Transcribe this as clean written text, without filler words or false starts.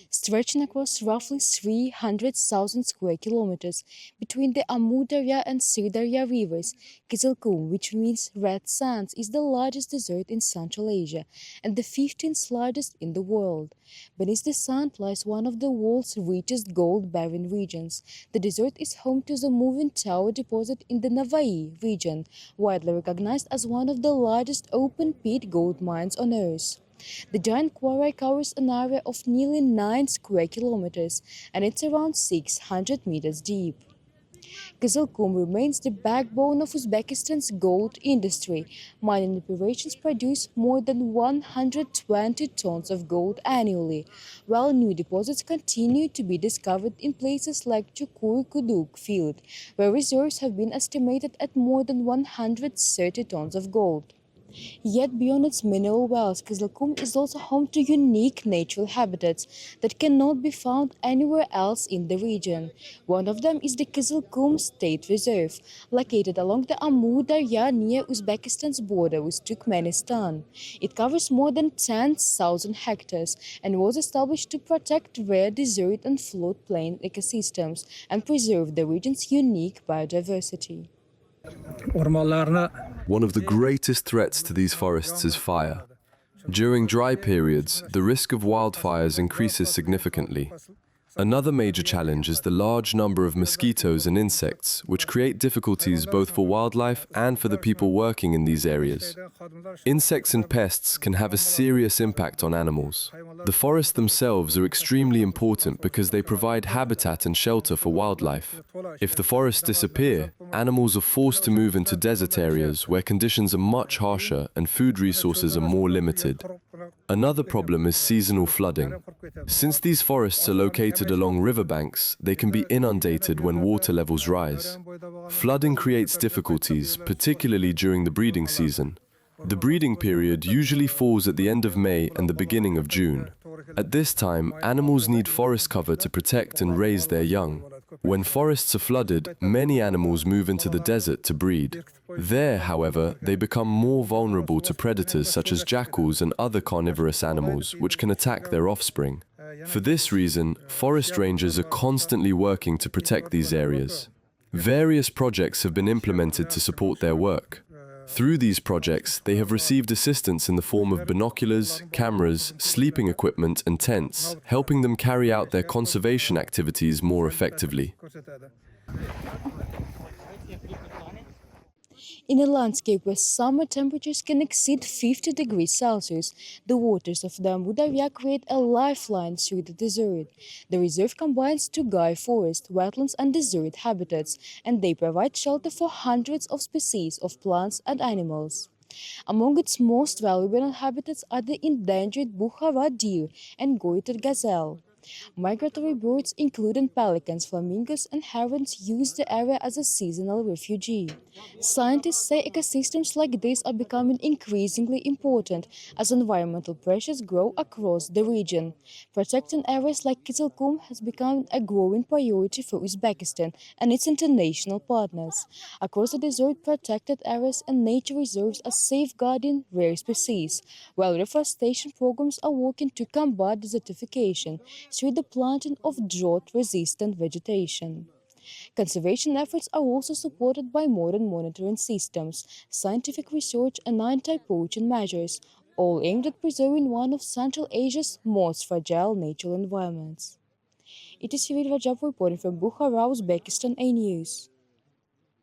stretching across roughly 300,000 square kilometers between the Amudarya and Sirdarya rivers. Kizilkum, which means red sands, is the largest desert in Central Asia and the 15th largest in the world. Beneath the sand lies one of the world's richest gold-bearing regions. The desert is home to the Moving Tower deposit in the Navai region, widely recognized as one of the largest open-pit gold mines on Earth. The giant quarry covers an area of nearly 9 square kilometers and it's around 600 meters deep. Kizilkum remains the backbone of Uzbekistan's gold industry. Mining operations produce more than 120 tons of gold annually, while new deposits continue to be discovered in places like Chukur Kuduk field, where reserves have been estimated at more than 130 tons of gold. Yet beyond its mineral wealth, Kızılkum is also home to unique natural habitats that cannot be found anywhere else in the region. One of them is the Kızılkum State Reserve, located along the Amudarya near Uzbekistan's border with Turkmenistan. It covers more than 10,000 hectares and was established to protect rare desert and floodplain ecosystems and preserve the region's unique biodiversity. One of the greatest threats to these forests is fire. During dry periods, the risk of wildfires increases significantly. Another major challenge is the large number of mosquitoes and insects, which create difficulties both for wildlife and for the people working in these areas. Insects and pests can have a serious impact on animals. The forests themselves are extremely important because they provide habitat and shelter for wildlife. If the forests disappear, animals are forced to move into desert areas where conditions are much harsher and food resources are more limited. Another problem is seasonal flooding. Since these forests are located along riverbanks, they can be inundated when water levels rise. Flooding creates difficulties, particularly during the breeding season. The breeding period usually falls at the end of May and the beginning of June. At this time, animals need forest cover to protect and raise their young. When forests are flooded, many animals move into the desert to breed. There, however, they become more vulnerable to predators such as jackals and other carnivorous animals, which can attack their offspring. For this reason, forest rangers are constantly working to protect these areas. Various projects have been implemented to support their work. Through these projects, they have received assistance in the form of binoculars, cameras, sleeping equipment and tents, helping them carry out their conservation activities more effectively. In a landscape where summer temperatures can exceed 50 degrees Celsius, the waters of the Amudarya create a lifeline through the desert. The reserve combines Tugay forest, wetlands and desert habitats, and they provide shelter for hundreds of species of plants and animals. Among its most valuable habitats are the endangered Bukhara deer and goiter gazelle. Migratory birds, including pelicans, flamingos, and herons, use the area as a seasonal refuge. Scientists say ecosystems like this are becoming increasingly important as environmental pressures grow across the region. Protecting areas like Kizilkum has become a growing priority for Uzbekistan and its international partners. Across the desert, protected areas and nature reserves are safeguarding rare species, while reforestation programs are working to combat desertification through the planting of drought-resistant vegetation. Conservation efforts are also supported by modern monitoring systems, scientific research and anti-poaching measures, all aimed at preserving one of Central Asia's most fragile natural environments. It is Sivir Rajab reporting from Bukhara, Uzbekistan A News.